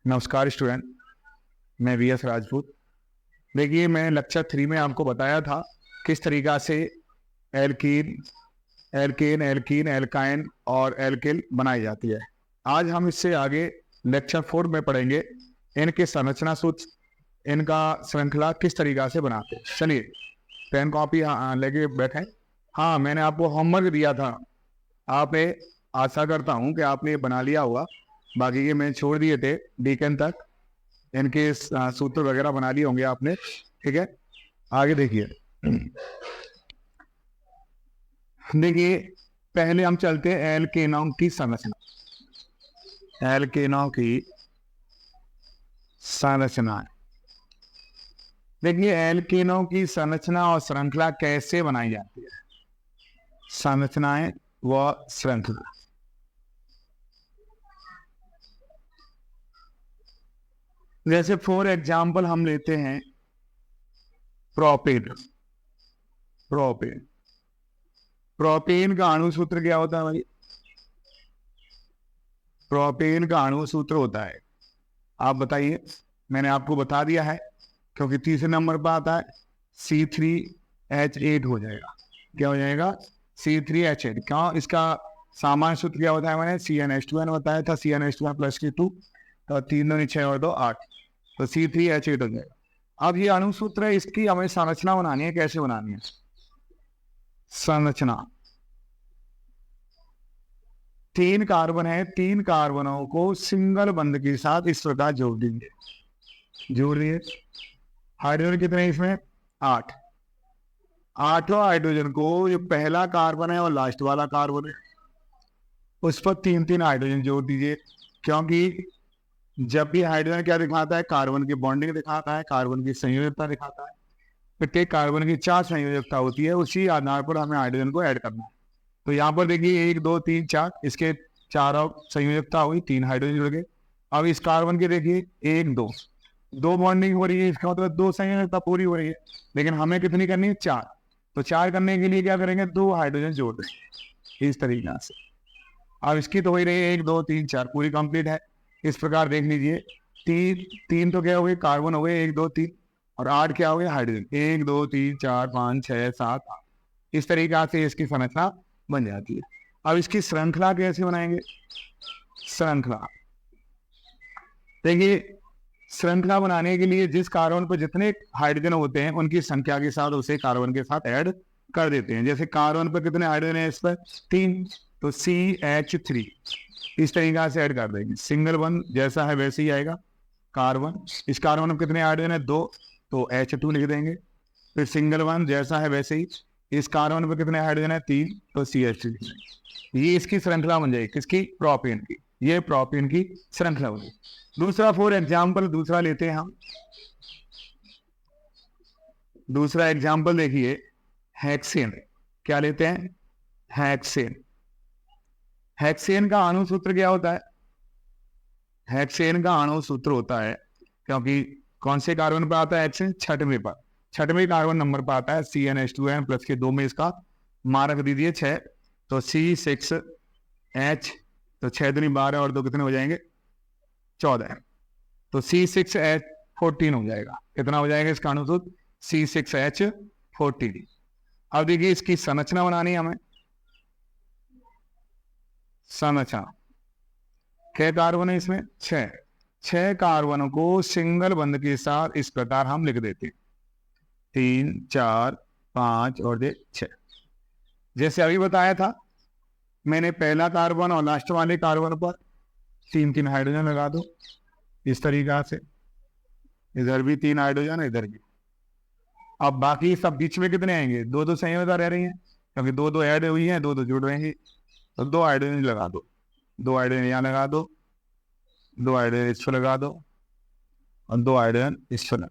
नमस्कार स्टूडेंट, मैं वीएस राजपूत। देखिए, मैं लेक्चर 3 में आपको बताया था किस तरीका से एल्कीन एल्केन एल्कीन एल्काइन और एल्किल बनाई जाती है। आज हम इससे आगे लेक्चर 4 में पढ़ेंगे इनके संरचना सूत्र, इनका श्रृंखला किस तरीका से बनाते हैं। चलिए पेन कॉपी लेके बैठे। हाँ, मैंने आपको होमवर्क दिया था, आपने, आशा करता हूँ कि आपने ये बना लिया होगा। बाकी के मैं छोड़ दिए थे वीकेंड तक, इनके सूत्र वगैरह बना लिए होंगे आपने। ठीक है, आगे देखिए। देखिए, पहले हम चलते हैं एल्केनों की संरचना। एल्केनों की संरचना, देखिए एल्केनों की संरचना और श्रृंखला कैसे बनाई जाती है। संरचनाएं व श्रृंखला, जैसे फॉर एग्जाम्पल हम लेते हैं प्रोपेन। प्रोपेन प्रोपेन का अणु सूत्र क्या होता है भाई? प्रोपेन का अणु सूत्र होता है, आप बताइए। मैंने आपको बता दिया है, क्योंकि तीसरे नंबर पर आता है C3H8 हो जाएगा। क्या हो जाएगा? C3H8। क्यों? इसका सामान्य सूत्र क्या होता है? मैंने CnH2n बताया था, CnH2n प्लस K2, तो 3 2 6 और 2 8, तो C3H8 हो जाएगा। अब ये अणु सूत्र है, इसकी हमें संरचना बनानी है। कैसे बनानी है संरचना? 3 कार्बन है, 3 कार्बनों को सिंगल बंध के साथ इस प्रकार जोड़ देंगे। जोड़ दिए। हाइड्रोजन कितने इसमें? 8। 8वां हाइड्रोजन को, जो पहला कार्बन है और लास्ट वाला कार्बन है, उस पर 3 3 हाइड्रोजन जोड़ दीजिए। क्योंकि जब भी हाइड्रोजन क्या दिखाता है? कार्बन की बॉन्डिंग दिखाता है, कार्बन की संयोजकता दिखाता है। प्रत्येक कार्बन की 4 संयोजकता होती है, उसी आधार पर हमें हाइड्रोजन को ऐड करना है। तो यहाँ पर देखिए 1 2 3 4, इसके 4 संयोजकता हुई, 3 हाइड्रोजन जुड़ गए। अब इस कार्बन के देखिए 1 2, 2 बॉन्डिंग हो रही है, इसका मतलब 2 संयोजकता पूरी हो रही है। लेकिन हमें कितनी करनी है? 4। तो 4 करने के लिए क्या करेंगे? 2 हाइड्रोजन जोड़ देंगे इस तरीके से। अब इसकी तो हो ही रही है 1 2 3 4 पूरी कंप्लीट है। इस प्रकार देख लीजिए, 3 3 तो क्या हो गए? कार्बन हो गए 1 2 3, और 8 क्या हो गए? हाइड्रोजन। 1 2 3 4 5 6 7 8, इस तरीका से इसकी संरचना बन जाती है। अब इसकी श्रृंखला कैसे बनाएंगे? श्रृंखला देखिए, श्रृंखला बनाने के लिए जिस कार्बन पर जितने हाइड्रोजन होते हैं उनकी संख्या के साथ उसे कार्बन के साथ ऐड कर देते हैं। जैसे कार्बन पर कितने हाइड्रोजन है? इस पर 3, तो CH3 इस तरीका से ऐड कर देंगे। सिंगल वन जैसा है वैसे ही आएगा। कार्बन, इस कार्बन पर कितने हाइड्रोजन है? 2, तो H2 लिख देंगे। फिर सिंगल वन जैसा है वैसे ही, इस कार्बन पर कितने हाइड्रोजन है? 3, तो CH3 लिख देंगे। ये इसकी श्रृंखला बन जाएगी। किसकी? प्रोपेन की। ये प्रोपेन की श्रृंखला बन जाएगी। दूसरा फॉर एग्जाम्पल दूसरा लेते हैं हम। दूसरा एग्जाम्पल देखिए, हेक्सेन। क्या लेते हैं? हेक्सेन। हेक्सेन का अणु सूत्र क्या होता है? हेक्सेन का अणु सूत्र होता है, क्योंकि कौन से कार्बन पर आता है हेक्सेन? छठवें पर, छठवें कार्बन नंबर पर आता है। CnH2n प्लस के 2 में इसका मार्क दीजिए 6, तो C6H, तो 6 दूनी 12 और 2 कितने हो जाएंगे? 14, तो C6H14 हो जाएगा। कितना हो जाएगा इसका अणु सूत्र? C6H14। अब देखिए इसकी संरचना बनानी है हमें। संरचना, क्या कार्बन है इसमें? 6। 6 कार्बनों को सिंगल बंध के साथ इस प्रकार हम लिख देते हैं, 3 4 5 और 6। जैसे अभी बताया था मैंने, पहला कार्बन और लास्ट वाले कार्बन पर 3 3 हाइड्रोजन लगा दो इस तरीका से। इधर भी 3 हाइड्रोजन, इधर भी। अब बाकी सब बीच में कितने आएंगे? 2 2 संयोजकता रह रही हैं, क्योंकि 2 2 ऐड हुई हैं, 2 2 जुड़ रही हैं। तो 2 हाइड्रोजन लगा दो, 2 हाइड्रोजन यहाँ लगा दो, 2 हाइड्रोजन इस पर लगा दो, और 2 हाइड्रोजन इस पर।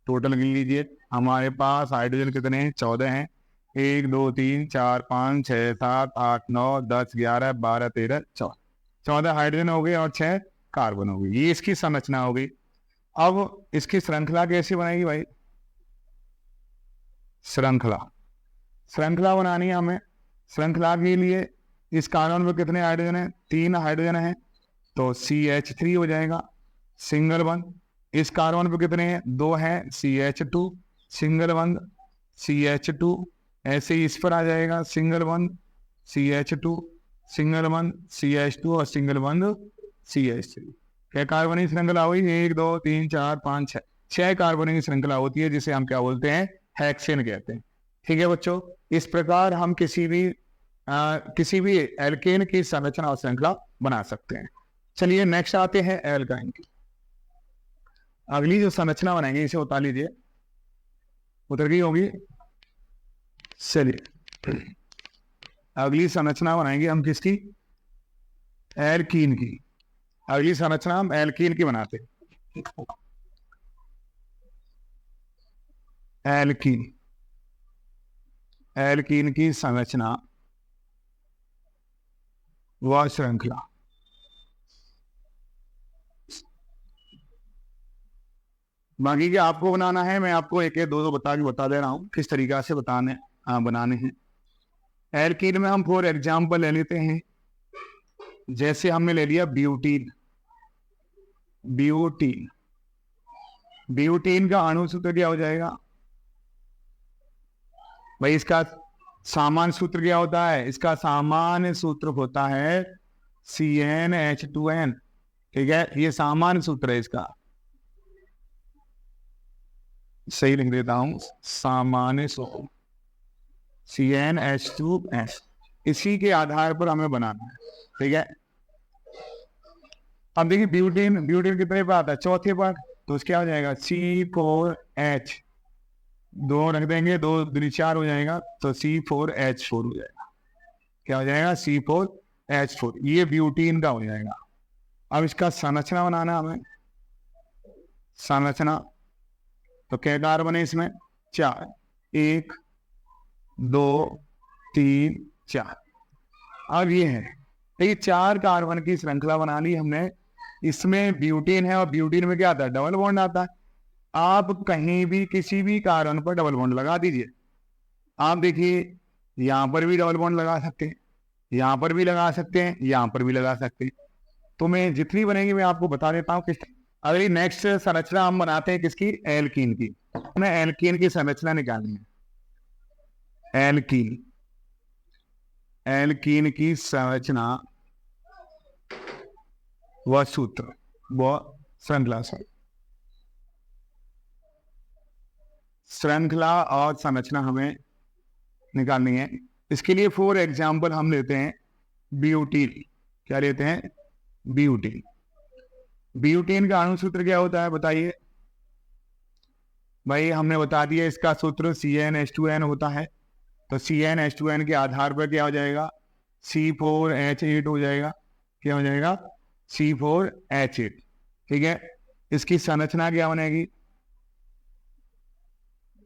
टोटल गिन लीजिए, हमारे पास हाइड्रोजन कितने हैं? 14 हैं। 1 2 3 4 5 6 7 8 9 10 11 12 13 14, 14 हाइड्रोजन हो गए और 6 कार्बन हो गए। ये इसकी संरचना हो गई। अब इसकी श्रृंखला कैसे बनेगी भाई? श्रृंखला, श्रृंखला बनानी है हमें। श्रृंखला के लिए इस कार्बन पर कितने हाइड्रोजन है? 3 हाइड्रोजन है, तो CH3 हो जाएगा। सिंगल बंद। इस कार्बन पे कितने हैं? 2 हैं, CH2 सिंगल बंद, CH2। ऐसे ही इस पर आ जाएगा, सिंगल बंद CH2 सिंगल बंद CH2 और सिंगल बंद CH3। क्या कार्बन की श्रृंखला हुई? 1 2 3 4 5 6, 6 कार्बन की श्रृंखला होती है, जिसे हम क्या बोलते हैं? हेक्सेन कहते हैं। ठीक है बच्चों, इस प्रकार हम किसी भी एल्केन की संरचना और श्रृंखला बना सकते हैं। चलिए नेक्स्ट आते हैं एल्काइन की। अगली जो संरचना बनाएंगे इसे उतार लीजिए, उतर गई होगी। चलिए अगली संरचना बनाएंगे हम किसकी? एल्कीन की। अगली संरचना हम एल्कीन की बनाते हैं। एल्कीन, एल्कीन की संरचना व श्रृंखला। बाकी क्या आपको बनाना है, मैं आपको एक एक दो बता दे रहा हूं किस तरीका से बनाने हैं। एल्कीन में हम फॉर एग्जाम्पल ले लेते हैं, जैसे हमने ले लिया ब्यूटीन। ब्यूटीन, ब्यूटीन का अणु सूत्र क्या हो जाएगा भाई? इसका सामान्य सूत्र क्या होता है? इसका सामान्य सूत्र होता है CnH2n। ठीक है, ये सामान्य सूत्र है इसका, सही लिख देता हूं, सामान्य सूत्र CnH2n। इसी के आधार पर हमें बनाना है। ठीक है, अब देखिए ब्यूटीन, ब्यूटीन कितने पर आता है? चौथे पर, तो उसके क्या हो जाएगा? C4H, 2 रख देंगे, 2 दूनी 4 हो जाएगा, तो C4H4 हो जाएगा। क्या हो जाएगा? C4H4। ये ब्यूटीन का हो जाएगा। अब इसका संरचना बनाना हमें, संरचना। तो क्या कार्बन है इसमें? 4, 1 2 3 4। अब ये है, ये 4 कार्बन की श्रृंखला बना ली हमने। इसमें ब्यूटीन है और ब्यूटीन में क्या आता है? डबल बॉन्ड आता है। आप कहीं भी किसी भी कार्बन पर डबल बॉन्ड लगा दीजिए। आप देखिए यहां पर भी डबल बॉन्ड लगा सकते हैं, यहां पर भी लगा सकते हैं, यहां पर भी लगा सकते हैं। तो मैं जितनी बनेगी मैं आपको बता देता हूँ किस। अगली नेक्स्ट संरचना हम बनाते हैं किसकी? एल्कीन की। हमें एल्कीन की संरचना निकालनी है। एल्कीन, एल्कीन की संरचना व सूत्र व श्रृंखला, श्रृंखला और संरचना हमें निकालनी है। इसके लिए फॉर एग्जाम्पल हम लेते हैं ब्यूटीन। क्या लेते हैं? ब्यूटीन। ब्यूटीन का अणु सूत्र क्या होता है बताइए भाई? हमने बता दिया, इसका सूत्र CnH2n होता है। तो CnH2n के आधार पर क्या हो जाएगा? C4H8 हो जाएगा। क्या हो जाएगा? C4H8। ठीक है, इसकी संरचना क्या बनेगी?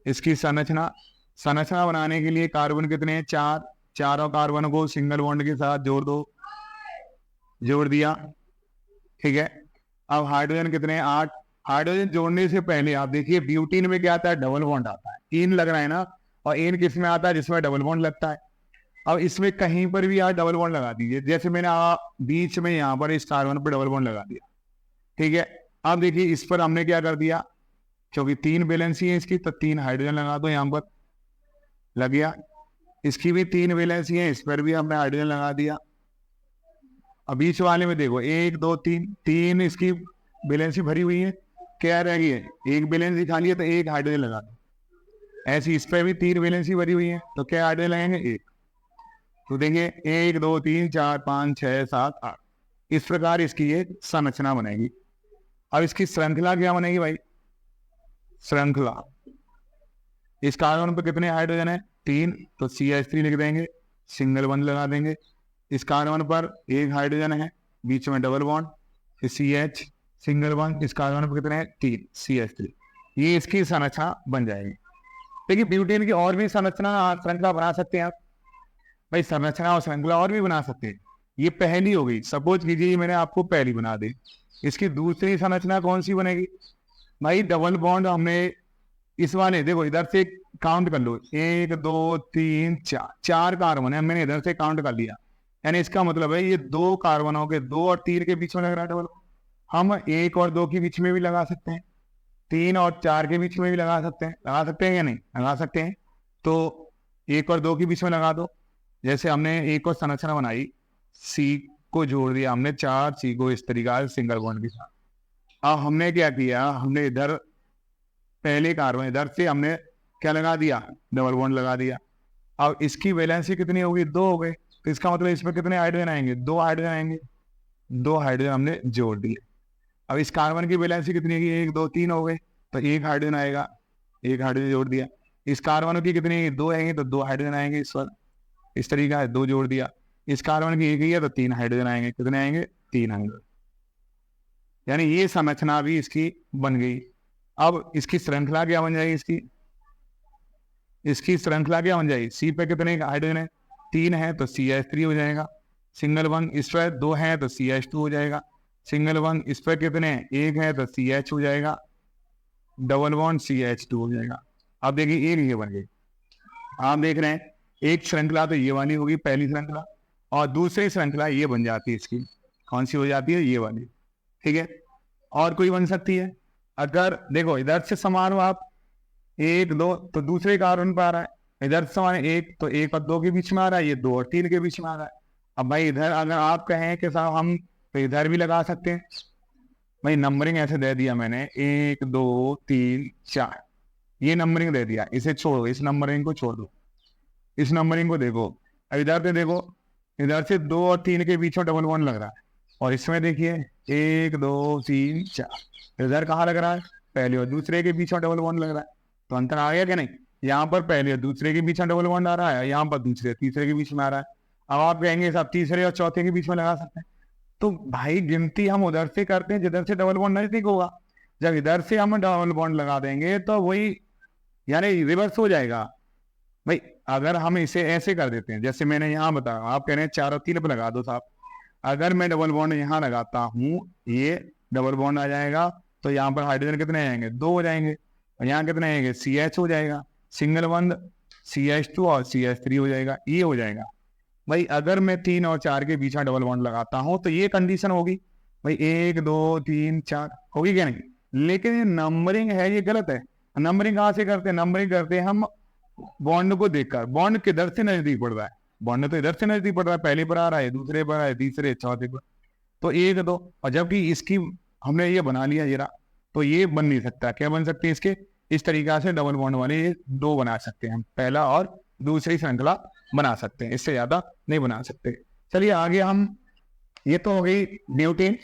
इसकी संरचना बनाने के लिए कार्बन कितने हैं? 4, चारों कार्बन को सिंगल बॉन्ड के साथ जोड़ दो, जोड़ दिया। ठीक है, अब हाइड्रोजन कितने हैं? 8। हाइड्रोजन जोड़ने से पहले आप देखिए ब्यूटीन में क्या आता है? डबल बॉन्ड आता है। इन लग रहा है ना, और इन किस में आता है? जिसमें डबल बॉन्ड लगता है। अब इसमें कहीं पर भी आप डबल बॉन्ड लगा दीजिए, जैसे मैंने बीच में यहाँ पर इस कार्बन पर डबल बॉन्ड लगा दिया। ठीक है, अब देखिए इस पर हमने क्या कर दिया, क्योंकि 3 वैलेंसी है इसकी, तो 3 हाइड्रोजन लगा दो, यहाँ पर लग गया। इसकी भी 3 वैलेंसी है, इस पर भी हमने हाइड्रोजन लगा दिया। अब बीच वाले में देखो 1 2 3 इसकी वैलेंसी भरी हुई है। क्या रह गई है? एक वैलेंसी खाली है, तो 1 हाइड्रोजन लगा दो। ऐसी इस पर भी 3 वैलेंसी भरी हुई है, तो क्या हाइड्रोजन लगेंगे? 1। तो देखिए 1 2 3 4 5 6 7 8। इस प्रकार इसकी ये संरचना बनेगी। अब इसकी श्रृंखला क्या बनेगी भाई? श्रृंखला, इस कार्बन पर कितने हाइड्रोजन है? 3, तो CH3 लिख देंगे, सिंगल बॉन्ड लगा देंगे। इस कार्बन पर 1 हाइड्रोजन है, बीच में डबल बॉन्ड, फिर CH सिंगल बॉन्ड। इस कार्बन पर कितने हैं? 3, CH3। ये इसकी संरचना बन जाएगी। देखिए ब्यूटेन की और भी संरचना श्रृंखला बना सकते हैं आप भाई, संरचना और श्रृंखला और भी बना सकते हैं। ये पहली हो गई, सपोज कीजिए मैंने आपको पहली बना दी। इसकी दूसरी संरचना कौन सी बनेगी भाई? डबल बॉन्ड हमने इस वाले देखो इधर से काउंट कर लो, 1 2 3 4, 4 कार्बन है, मैंने इधर से काउंट कर लिया। यानी इसका मतलब है ये 2 कार्बनों के 2 और 3 के बीच में लग रहा है डबल बॉन्ड। हम 1 और 2 के बीच में भी लगा सकते हैं, 3 और 4 के बीच में भी लगा सकते हैं या नहीं, लगा सकते हैं। तो 1 और 2 के बीच में लगा दो। जैसे हमने एक और संरचना बनाई, सी को जोड़ दिया हमने 4 सी को इस तरीका से सिंगल बॉन्ड के साथ। अब हमने क्या किया, हमने इधर पहले कार्बन इधर से हमने क्या लगा दिया, डबल बॉन्ड लगा दिया। अब इसकी वैलेंसी कितनी होगी, 2 हो गए। तो इसका मतलब इसमें कितने हाइड्रोजन आएंगे, 2 हाइड्रोजन आएंगे। 2 हाइड्रोजन हमने जोड़ दिए। अब इस कार्बन की वैलेंसी कितनी होगी, 1 2 3 हो गए, तो 1 हाइड्रोजन आएगा, 1 हाइड्रोजन जोड़ दिया। इस कार्बन की कितनी, 2 आएंगे, तो 2 हाइड्रोजन आएंगे इस पर, इस तरीका है, 2 जोड़ दिया। इस कार्बन की 1 ही है, तो 3 हाइड्रोजन आएंगे, कितने आएंगे, 3 हाइड्रोजन। यानी ये संरचना भी इसकी बन गई। अब इसकी श्रृंखला क्या बन जाएगी, इसकी श्रृंखला क्या बन जाएगी, सी पे कितने हाइड्रोजन है, 3 है, तो CH3 हो जाएगा। सिंगल बॉन्ड इस पर 2 है, तो CH2 हो जाएगा। सिंगल बॉन्ड इस पर कितने हैं, 1 है, तो CH हो जाएगा। डबल बॉन्ड CH2 हो जाएगा। अब देखिए एक ये बन गई। आप देख रहे हैं एक श्रृंखला तो ये वाली होगी, पहली श्रृंखला, और दूसरी श्रृंखला ये बन जाती है इसकी, कौन सी हो जाती है, ये वाली। ठीक है, और कोई बन सकती है। अगर देखो इधर से समान हो आप 1 2, तो दूसरे कार्बन पर आ रहा है, इधर से समान 1 तो 1 और 2 के बीच में आ रहा है, ये 2 और 3 के बीच में आ रहा है। अब भाई इधर अगर आप कहें कि साहब हम तो इधर भी लगा सकते हैं। भाई नंबरिंग ऐसे दे दिया मैंने, 1 2 3 4, ये नंबरिंग दे दिया, इसे छोड़ो, इस नंबरिंग को छोड़ दो, इस नंबरिंग को देखो। अब इधर से देखो, इधर से 2 और 3 के बीच में डबल बॉन्ड लग रहा है, और इसमें देखिए 1 2 3 4, इधर कहाँ लग रहा है, पहले और दूसरे के बीच में डबल बॉन्ड लग रहा है। तो अंतर आ गया क्या नहीं, यहाँ पर पहले और दूसरे के बीच में डबल बॉन्ड आ रहा है, यहाँ पर दूसरे तीसरे के बीच में आ रहा है। अब आप कहेंगे सब तीसरे और चौथे के बीच में लगा सकते हैं। तो भाई गिनती हम उधर से करते हैं जिधर से डबल बॉन्ड नजदीक होगा। जब इधर से हम डबल बॉन्ड लगा देंगे तो वही यानी रिवर्स हो जाएगा। भाई अगर हम इसे ऐसे कर देते हैं, जैसे मैंने यहाँ बताया, आप कह रहे हैं 4 और 3 पे लगा दो साहब। अगर मैं डबल बॉन्ड यहाँ लगाता हूँ, ये डबल बॉन्ड आ जाएगा, तो यहाँ पर हाइड्रोजन कितने आएंगे, 2 हो जाएंगे, और यहाँ कितने आएंगे, CH हो जाएगा। सिंगल बॉन्ड CH2 और CH3 हो जाएगा, ये हो जाएगा। भाई अगर मैं 3 और 4 के बीच में डबल बॉन्ड लगाता हूं तो ये कंडीशन होगी, भाई 1 2 3 4 होगी क्या नहीं। लेकिन ये नंबरिंग है, ये गलत है। नंबरिंग कहाँ से करते हैं, नंबरिंग करते हैं हम बॉन्ड को देखकर, बॉन्ड किधर से नजदीक पड़ रहा है, बॉन्ड तो इधर से नजदीक पड़ रहा है, पहले पर आ रहा है, दूसरे पर आ रहा है, तीसरे चौथे पर, तो 1 2, और जबकि इसकी हमने ये बना लिया जरा, तो ये बन नहीं सकता। क्या बन सकते हैं इसके, इस तरीका से डबल बॉन्ड वाले ये 2 बना सकते हैं हम, पहला और दूसरी श्रृंखला बना सकते हैं, इससे ज्यादा नहीं बना सकते। चलिए आगे हम, ये तो हो गई न्यूटन।